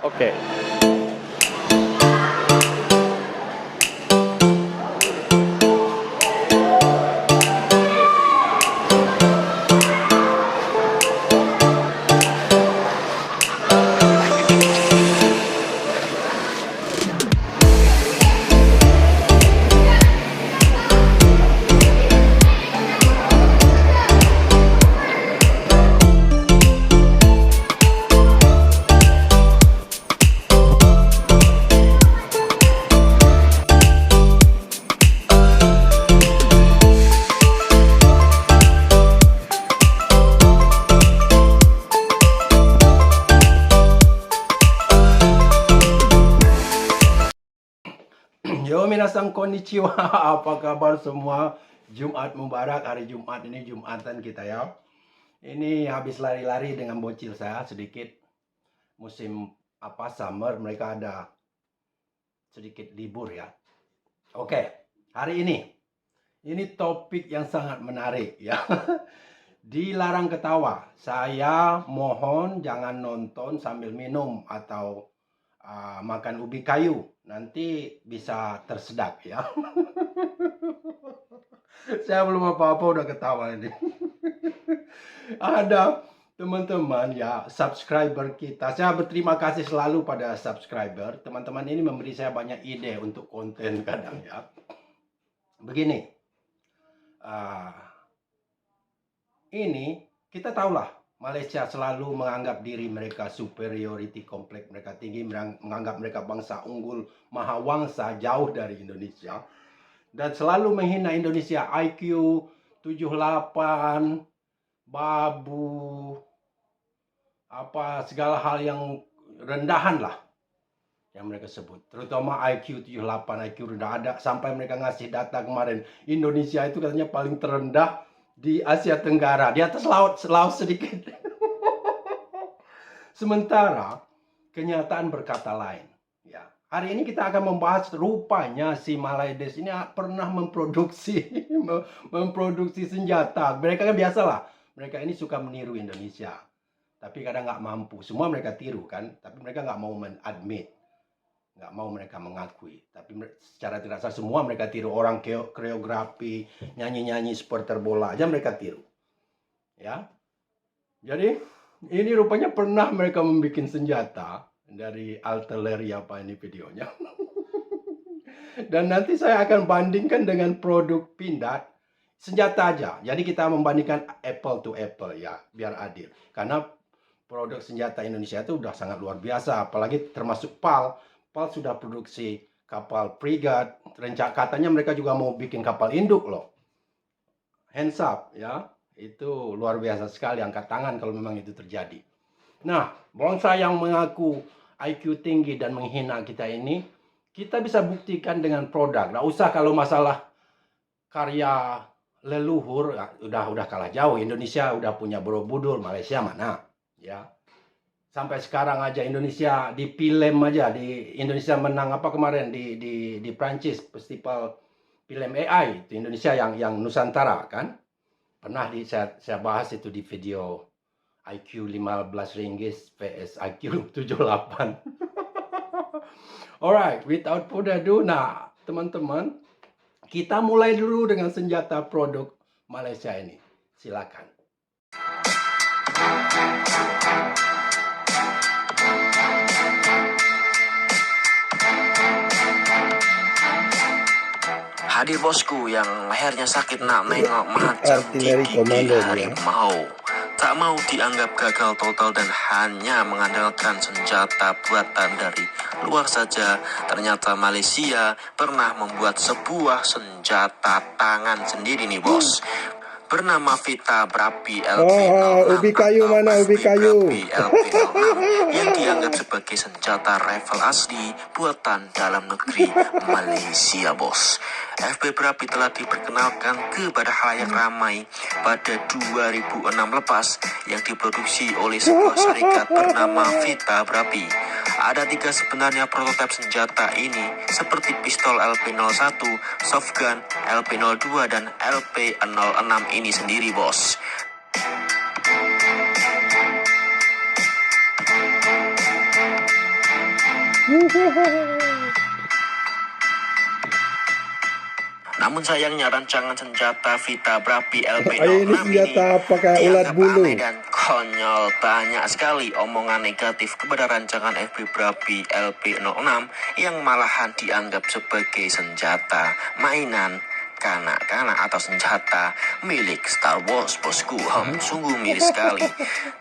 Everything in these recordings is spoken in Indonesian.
Oke. Yo minasan konnichiwa, apa kabar semua? Jumat Mubarak, hari Jumat ini Jumatan kita ya. Ini habis lari-lari dengan bocil saya sedikit. Musim summer, mereka ada sedikit libur ya. Oke, hari ini topik yang sangat menarik ya. Dilarang ketawa. Saya mohon jangan nonton sambil minum atau makan ubi kayu. Nanti bisa tersedak ya. Saya belum apa-apa udah ketawa ini. Ada teman-teman ya, subscriber kita. Saya berterima kasih selalu pada subscriber. Teman-teman ini memberi saya banyak ide untuk konten kadang ya. Begini, ini kita tahulah Malaysia selalu menganggap diri mereka superiority kompleks, mereka tinggi, menganggap mereka bangsa unggul, mahawangsa jauh dari Indonesia. Dan selalu menghina Indonesia, IQ 78, babu, segala hal yang rendahan lah yang mereka sebut. Terutama IQ 78, IQ rendah. Ada sampai mereka ngasih data kemarin, Indonesia itu katanya paling terendah di Asia Tenggara, di atas laut sedikit. Sementara kenyataan berkata lain. Ya, hari ini kita akan membahas rupanya si Malaides ini pernah memproduksi senjata. Mereka kan biasalah, mereka ini suka meniru Indonesia, tapi kadang nggak mampu. Semua mereka tiru kan, tapi mereka nggak mau admit, nggak mau mereka mengakui. Tapi secara tidak sadar semua mereka tiru. Orang koreografi, nyanyi-nyanyi supporter bola aja mereka tiru. Ya, jadi ini rupanya pernah mereka membuat senjata dari artileri ini videonya. Dan nanti saya akan bandingkan dengan produk Pindad senjata aja. Jadi kita membandingkan apple to apple ya, biar adil. Karena produk senjata Indonesia itu udah sangat luar biasa, apalagi termasuk PAL. PAL sudah produksi kapal frigate, katanya mereka juga mau bikin kapal induk loh. Hands up ya. Itu luar biasa sekali, angkat tangan kalau memang itu terjadi. Nah, bangsa yang mengaku IQ tinggi dan menghina kita ini, kita bisa buktikan dengan produk. Nggak usah kalau masalah karya leluhur, udah kalah jauh. Indonesia udah punya Borobudur, Malaysia mana? Ya. Sampai sekarang aja Indonesia di film aja, di Indonesia menang kemarin di Prancis, festival film AI, itu Indonesia yang Nusantara kan? Pernah saya bahas itu di video IQ 15 ringgit vs IQ 78. Alright, without further ado, nah teman-teman, kita mulai dulu dengan senjata produk Malaysia ini. Silakan. Hadir bosku yang lehernya sakit nak nengok macam gigi harimau. Tak mau dianggap gagal total dan hanya mengandalkan senjata buatan dari luar saja. Ternyata Malaysia pernah membuat sebuah senjata tangan sendiri nih bos. Bernama Vita Berapi LP06 ubi kayu mana ubi kayu? LP06 yang dianggap sebagai senjata rifle asli buatan dalam negeri Malaysia bos. FP Berapi telah diperkenalkan kepada khalayak ramai pada 2006 lepas yang diproduksi oleh sebuah syarikat bernama Vita Berapi. Ada 3 sebenarnya prototipe senjata ini seperti pistol LP01, softgun LP02 dan LP06 ini sendiri bos. Namun sayangnya rancangan senjata Vita Berapi Ayo, ini LP06 ini senjata apa kayak ulat dianggap bulu? aneh dan konyol. Banyak sekali omongan negatif kepada rancangan FB Berapi LP06 yang malahan dianggap sebagai senjata mainan kanak-kanak atau senjata milik Star Wars, bosku. Sungguh miris sekali.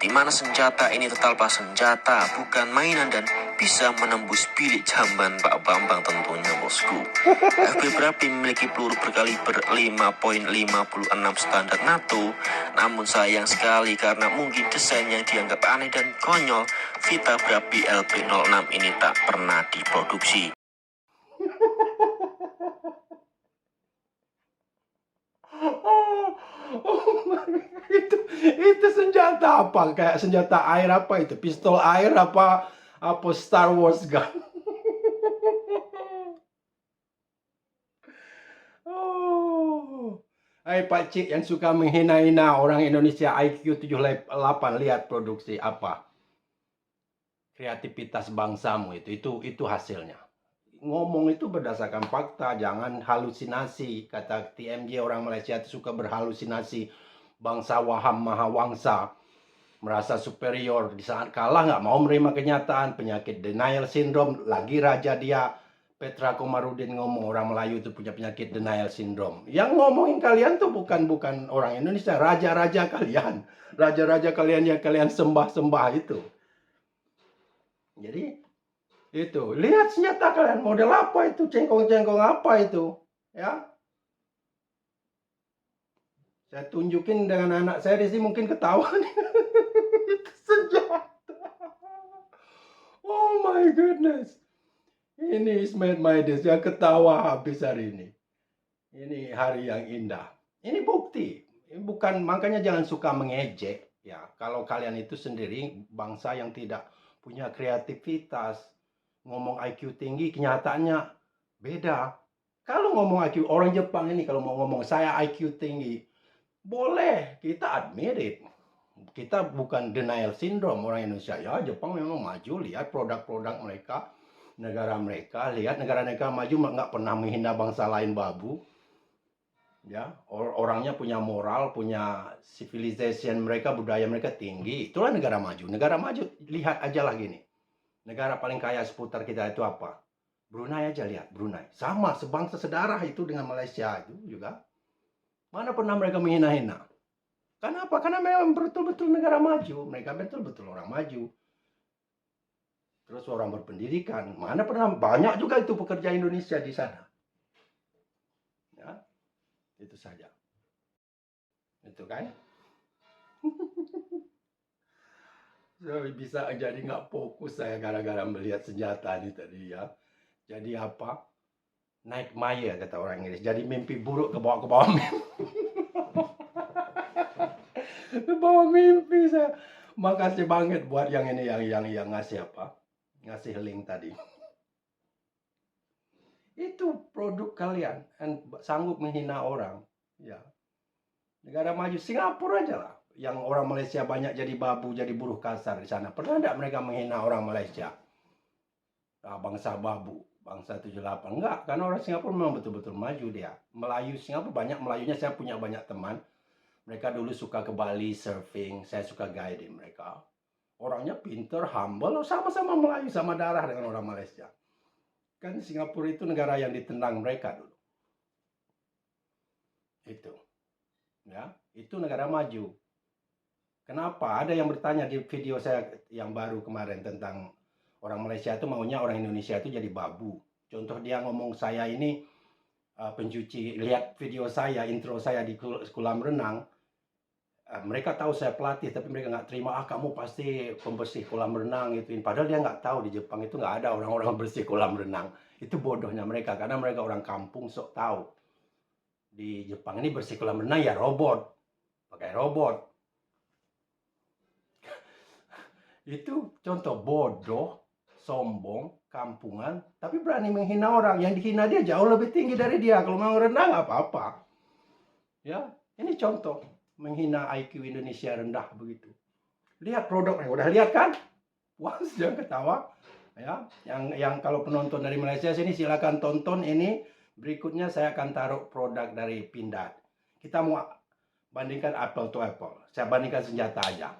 Di mana senjata ini total senjata, bukan mainan dan bisa menembus bilik jamban Pak Bambang tentunya, bosku. FB Berapi memiliki peluru berkaliber 5.56 standar NATO. Namun sayang sekali karena mungkin desain yang dianggap aneh dan konyol, Vita Berapi LP06 ini tak pernah diproduksi. Itu senjata apa? Kayak senjata air apa itu? Pistol air apa Star Wars gun? Oh. Hai Pak Cik yang suka menghina-hina orang Indonesia IQ 78, lihat produksi apa? Kreativitas bangsamu itu hasilnya. Ngomong itu berdasarkan fakta, jangan halusinasi. Kata TMJ, orang Malaysia itu suka berhalusinasi. Bangsa waham maha wangsa, merasa superior. Di saat kalah nggak mau menerima kenyataan, penyakit denial syndrome. Lagi raja dia, Petra Komarudin ngomong orang Melayu itu punya penyakit denial syndrome. Yang ngomongin kalian tuh bukan orang Indonesia, raja-raja kalian. Raja-raja kalian yang kalian sembah-sembah itu. Jadi itu, lihat senjata kalian, model apa itu, cengkong-cengkong apa itu, ya. Saya tunjukin dengan anak saya di sini mungkin ketawa nih. Itu senjata. Oh my goodness. Ini Ismail Maides yang ketawa habis hari ini. Ini hari yang indah. Ini bukti. Ini bukan, makanya jangan suka mengejek, ya. Kalau kalian itu sendiri bangsa yang tidak punya kreativitas, ngomong IQ tinggi, kenyataannya beda. Kalau ngomong IQ, orang Jepang ini kalau mau ngomong saya IQ tinggi, boleh, kita admit it. Kita bukan denial syndrome orang Indonesia. Ya, Jepang memang maju, lihat produk-produk mereka, negara mereka, lihat negara-negara maju nggak pernah menghina bangsa lain babu. Ya, orangnya punya moral, punya civilization mereka, budaya mereka tinggi. Itulah negara maju. Negara maju, lihat aja lah gini. Negara paling kaya seputar kita itu apa? Brunei aja, lihat Brunei. Sama, sebangsa sedarah itu dengan Malaysia itu juga. Mana pernah mereka menghina-hina? Kenapa? Karena memang betul-betul negara maju. Mereka betul-betul orang maju. Terus orang berpendidikan. Mana pernah, banyak juga itu pekerja Indonesia di sana. Ya, itu saja. Itu kan? So, bisa jadi nggak fokus saya gara-gara melihat senjata ini tadi ya. Jadi apa? Naik maya kata orang Inggris. Jadi mimpi buruk ke bawah mimpi. Ke bawah mimpi saya. Makasih banget buat yang ini yang ngasih apa? Ngasih link tadi. Itu produk kalian dan sanggup menghina orang. Ya. Negara maju Singapura aja lah. Yang orang Malaysia banyak jadi babu, jadi buruh kasar di sana. Pernah tidak mereka menghina orang Malaysia? Bangsa babu, bangsa 78. Enggak, karena orang Singapura memang betul-betul maju dia. Melayu Singapura banyak, Melayunya saya punya banyak teman. Mereka dulu suka ke Bali surfing, saya suka guiding mereka. Orangnya pinter, humble, sama-sama Melayu, sama darah dengan orang Malaysia. Kan Singapura itu negara yang ditendang mereka dulu. Itu. Ya, itu negara maju. Kenapa? Ada yang bertanya di video saya yang baru kemarin tentang orang Malaysia itu maunya orang Indonesia itu jadi babu. Contoh dia ngomong saya ini pencuci, lihat video saya, intro saya di kolam renang. Mereka tahu saya pelatih, tapi mereka nggak terima, kamu pasti pembersih kolam renang gitu. Padahal dia nggak tahu di Jepang itu nggak ada orang-orang bersih kolam renang. Itu bodohnya mereka, karena mereka orang kampung sok tahu. Di Jepang ini bersih kolam renang ya robot, pakai robot. Itu contoh bodoh, sombong, kampungan, tapi berani menghina orang. Yang dihina dia jauh lebih tinggi dari dia. Kalau mau renang apa-apa. Ya, ini contoh menghina IQ Indonesia rendah begitu. Lihat produknya, udah lihat kan? Puas, jangan ketawa. Ya, yang kalau penonton dari Malaysia sini silakan tonton ini. Berikutnya saya akan taruh produk dari Pindad. Kita mau bandingkan apple to apple. Saya bandingkan senjata aja.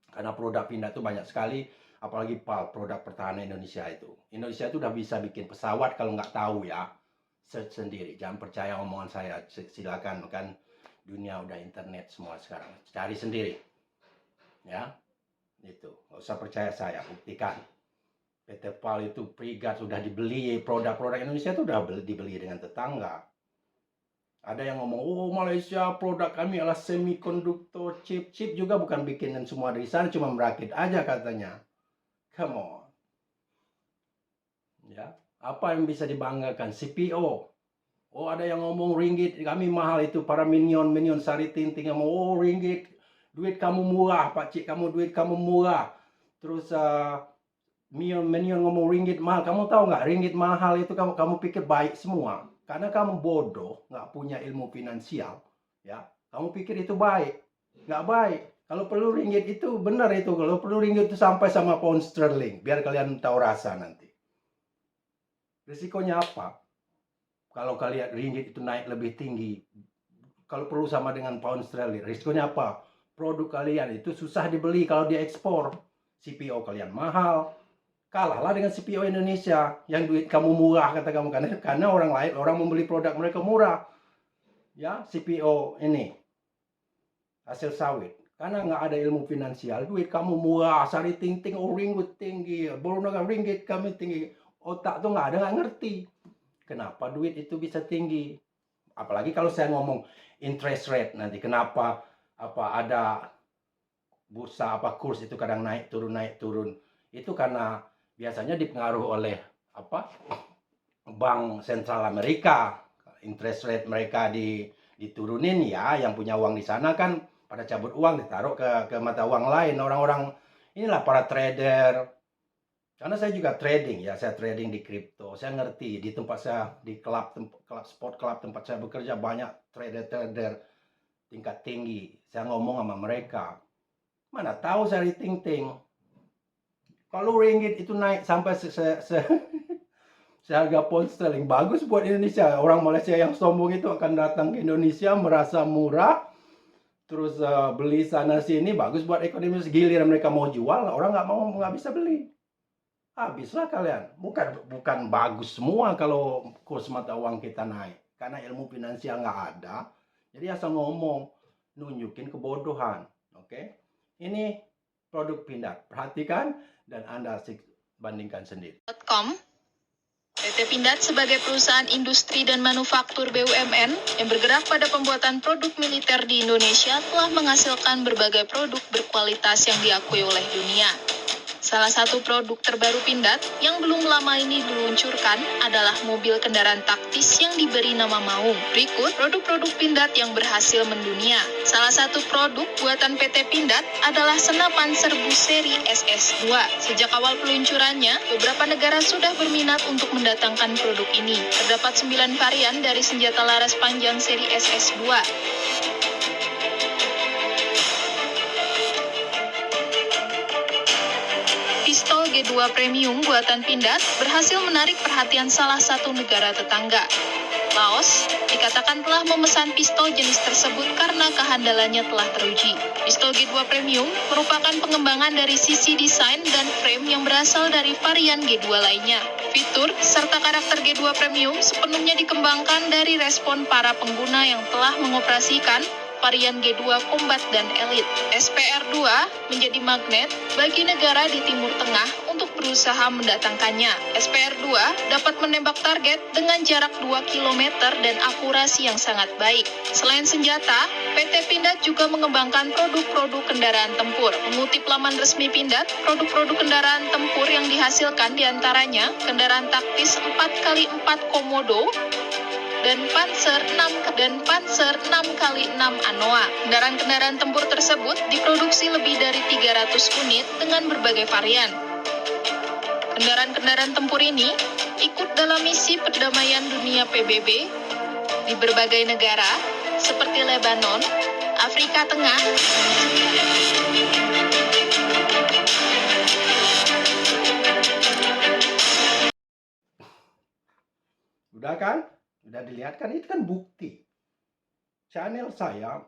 Karena produk Pindad itu banyak sekali, apalagi PAL, produk pertahanan Indonesia itu. Indonesia itu udah bisa bikin pesawat, kalau nggak tahu ya, search sendiri. Jangan percaya omongan saya, silakan, kan dunia udah internet semua sekarang. Cari sendiri. Ya, itu. Nggak usah percaya saya, buktikan. PT PAL itu Prigat sudah dibeli, produk-produk Indonesia itu udah dibeli dengan tetangga. Ada yang ngomong, oh Malaysia produk kami adalah semikonduktor, chip juga bukan bikinan semua dari sana, cuma merakit aja katanya. Come on. Ya, apa yang bisa dibanggakan? CPO. Oh, ada yang ngomong ringgit kami mahal itu, para minion Sari Tinting yang ngomong, oh ringgit, duit kamu murah, Pak Cik, duit kamu murah. Terus minion ngomong ringgit mahal. Kamu tahu nggak, ringgit mahal itu kamu pikir baik semua. Karena kamu bodoh, nggak punya ilmu finansial, ya. Kamu pikir itu baik, nggak baik. Kalau perlu ringgit itu benar itu. Kalau perlu ringgit itu sampai sama pound sterling, biar kalian tahu rasa nanti. Risikonya apa? Kalau kalian ringgit itu naik lebih tinggi, kalau perlu sama dengan pound sterling, risikonya apa? Produk kalian itu susah dibeli kalau diekspor. CPO kalian mahal. Kalahlah dengan CPO Indonesia yang duit kamu murah, kata kamu, karena orang membeli produk mereka murah. Ya, CPO ini hasil sawit, karena nggak ada ilmu finansial, duit kamu murah, Sari Tinting, oh ringgit tinggi, Boronaga ringgit kami tinggi, otak tuh nggak ada, nggak ngerti kenapa duit itu bisa tinggi. Apalagi kalau saya ngomong interest rate nanti, kenapa ada bursa kurs itu kadang naik turun, itu karena biasanya dipengaruhi oleh Bank Sentral Amerika. Interest rate mereka diturunin, ya, yang punya uang di sana kan pada cabut uang, ditaruh ke mata uang lain. Orang-orang inilah para trader. Karena saya juga trading, ya, saya trading di kripto. Saya ngerti, di tempat saya, di sport club tempat saya bekerja, banyak trader tingkat tinggi. Saya ngomong sama mereka, mana tahu Sari Tinting, kalau ringgit itu naik sampai seharga pound sterling, bagus buat Indonesia. Orang Malaysia yang sombong itu akan datang ke Indonesia merasa murah, terus beli sana sini, bagus buat ekonomi. Giliran mereka mau jual, orang nggak bisa beli. Habislah kalian. Bukan bagus semua kalau kurs mata uang kita naik, karena ilmu finansial nggak ada. Jadi asal ngomong, nunjukin kebodohan. Oke? Ini produk Pindad. Perhatikan dan Anda bandingkan sendiri. PT Pindad sebagai perusahaan industri dan manufaktur BUMN yang bergerak pada pembuatan produk militer di Indonesia telah menghasilkan berbagai produk berkualitas yang diakui oleh dunia. Salah satu produk terbaru Pindad yang belum lama ini diluncurkan adalah mobil kendaraan taktis yang diberi nama Maung. Berikut produk-produk Pindad yang berhasil mendunia. Salah satu produk buatan PT Pindad adalah senapan serbu seri SS2. Sejak awal peluncurannya, beberapa negara sudah berminat untuk mendatangkan produk ini. Terdapat 9 varian dari senjata laras panjang seri SS2. Pistol G2 Premium buatan Pindad berhasil menarik perhatian salah satu negara tetangga. Laos dikatakan telah memesan pistol jenis tersebut karena kehandalannya telah teruji. Pistol G2 Premium merupakan pengembangan dari sisi desain dan frame yang berasal dari varian G2 lainnya. Fitur serta karakter G2 Premium sepenuhnya dikembangkan dari respon para pengguna yang telah mengoperasikan varian G2 Combat dan Elite. SPR2 menjadi magnet bagi negara di Timur Tengah untuk berusaha mendatangkannya. SPR2 dapat menembak target dengan jarak 2 km dan akurasi yang sangat baik. Selain senjata, PT Pindad juga mengembangkan produk-produk kendaraan tempur. Mengutip laman resmi Pindad, produk-produk kendaraan tempur yang dihasilkan diantaranya kendaraan taktis 4x4 Komodo dan Panzer 6x6 Anoa. Kendaraan-kendaraan tempur tersebut diproduksi lebih dari 300 unit dengan berbagai varian. Kendaraan-kendaraan tempur ini ikut dalam misi perdamaian dunia PBB di berbagai negara seperti Lebanon, Afrika Tengah, Udah kan? Udah dilihat kan? Itu kan bukti. Channel saya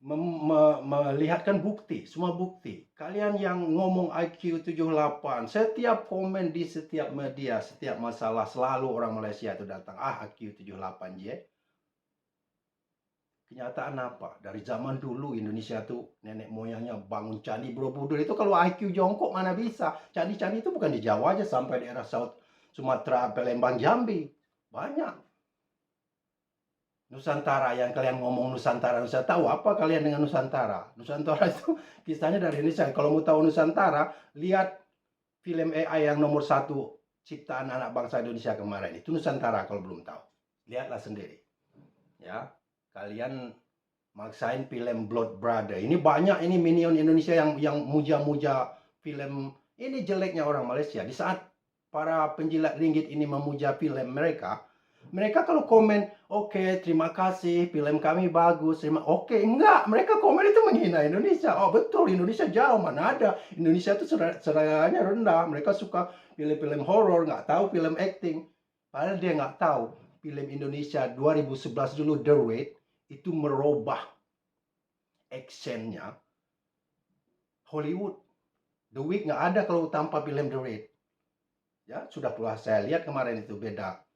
melihatkan bukti, semua bukti. Kalian yang ngomong IQ 78, setiap komen di setiap media, setiap masalah selalu orang Malaysia itu datang, IQ 78 je. Kenyataan apa? Dari zaman dulu Indonesia tuh nenek moyangnya bangun Candi Borobudur itu kalau IQ jongkok mana bisa. Candi-candi itu bukan di Jawa aja, sampai daerah Sumatera, Palembang, Jambi. Banyak. Nusantara, yang kalian ngomong Nusantara, tahu apa kalian dengan Nusantara? Nusantara itu kisahnya dari Indonesia. Kalau mau tahu Nusantara, lihat film AI yang nomor 1 ciptaan anak bangsa Indonesia kemarin. Itu Nusantara kalau belum tahu. Lihatlah sendiri. Ya, kalian maksain film Blood Brother. Ini banyak ini minion Indonesia yang muja-muja film. Ini jeleknya orang Malaysia. Di saat para penjilat ringgit ini memuja film mereka kalau komen, oke, terima kasih, film kami bagus, oke, enggak, mereka komen itu menghina Indonesia. Oh betul, Indonesia jauh, mana ada. Indonesia itu seleranya rendah, mereka suka film-film horor, nggak tahu film acting. Padahal dia nggak tahu, film Indonesia 2011 dulu, The Raid, itu merubah actionnya Hollywood. The Week nggak ada kalau tanpa film The Raid. Ya, sudah pula saya lihat kemarin itu beda.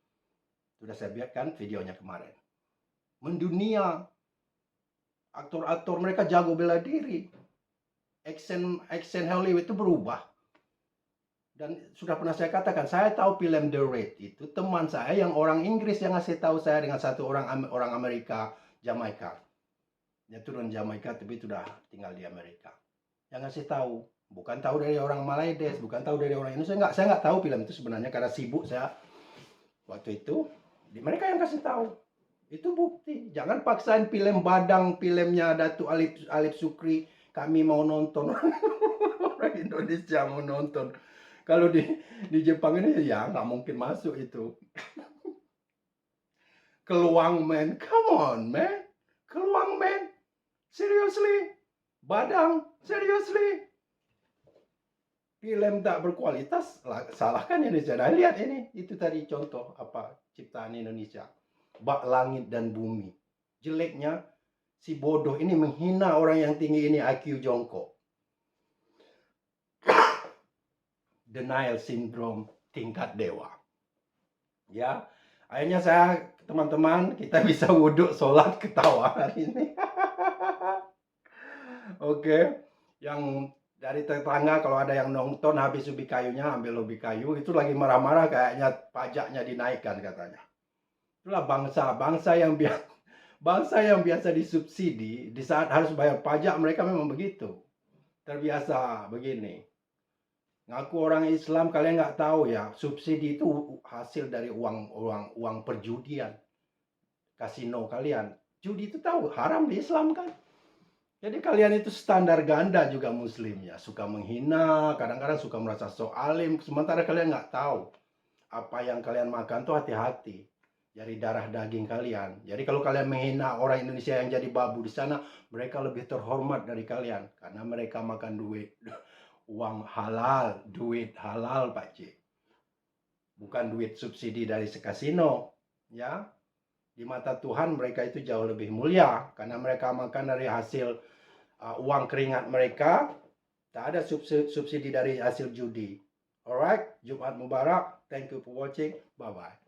Sudah saya biarkan videonya kemarin. Mendunia. Aktor-aktor mereka jago bela diri. Action Hollywood itu berubah. Dan sudah pernah saya katakan, saya tahu film The Raid itu teman saya yang orang Inggris yang ngasih tahu saya dengan satu orang Amerika, Jamaika. Dia turun Jamaika tapi sudah tinggal di Amerika. Yang ngasih tahu, bukan tahu dari orang Malaysia, bukan tahu dari orang Indonesia. Saya nggak tahu film itu sebenarnya karena sibuk saya waktu itu. Mereka yang kasih tahu. Itu bukti. Jangan paksain film Badang, filmnya Datuk Alif Sukri. Kami mau nonton. Orang Indonesia mau nonton. Kalau di Jepang ini ya nggak mungkin masuk itu. Keluang man. Come on man. Keluang man. Seriously. Badang. Seriously. Film tak berkualitas, salahkan Indonesia. Nah, lihat ini, itu tadi contoh apa ciptaan Indonesia. Bak langit dan bumi. Jeleknya si bodoh ini menghina orang yang tinggi ini IQ jongkok. Denial syndrome tingkat dewa. Ya, akhirnya saya teman-teman kita bisa wuduk, sholat, ketawa hari ini. Oke, yang dari tetangga kalau ada yang nonton habis ubi kayunya, ambil ubi kayu, itu lagi marah-marah kayaknya pajaknya dinaikkan katanya. Itulah bangsa yang biasa disubsidi, di saat harus bayar pajak mereka memang begitu. Terbiasa begini. Ngaku orang Islam, kalian nggak tahu ya, subsidi itu hasil dari uang perjudian. Kasino kalian. Judi itu tahu, haram di Islam kan? Jadi kalian itu standar ganda juga muslimnya. Suka menghina, kadang-kadang suka merasa so alim. Sementara kalian nggak tahu. Apa yang kalian makan tuh hati-hati. Dari darah daging kalian. Jadi kalau kalian menghina orang Indonesia yang jadi babu di sana, mereka lebih terhormat dari kalian. Karena mereka makan duit. Uang halal. Duit halal Pak C. Bukan duit subsidi dari kasino. Ya. Di mata Tuhan mereka itu jauh lebih mulia. Karena mereka makan dari hasil uang keringat mereka, tak ada subsidi dari hasil judi. Alright, Jumat Mubarak. Thank you for watching. Bye-bye.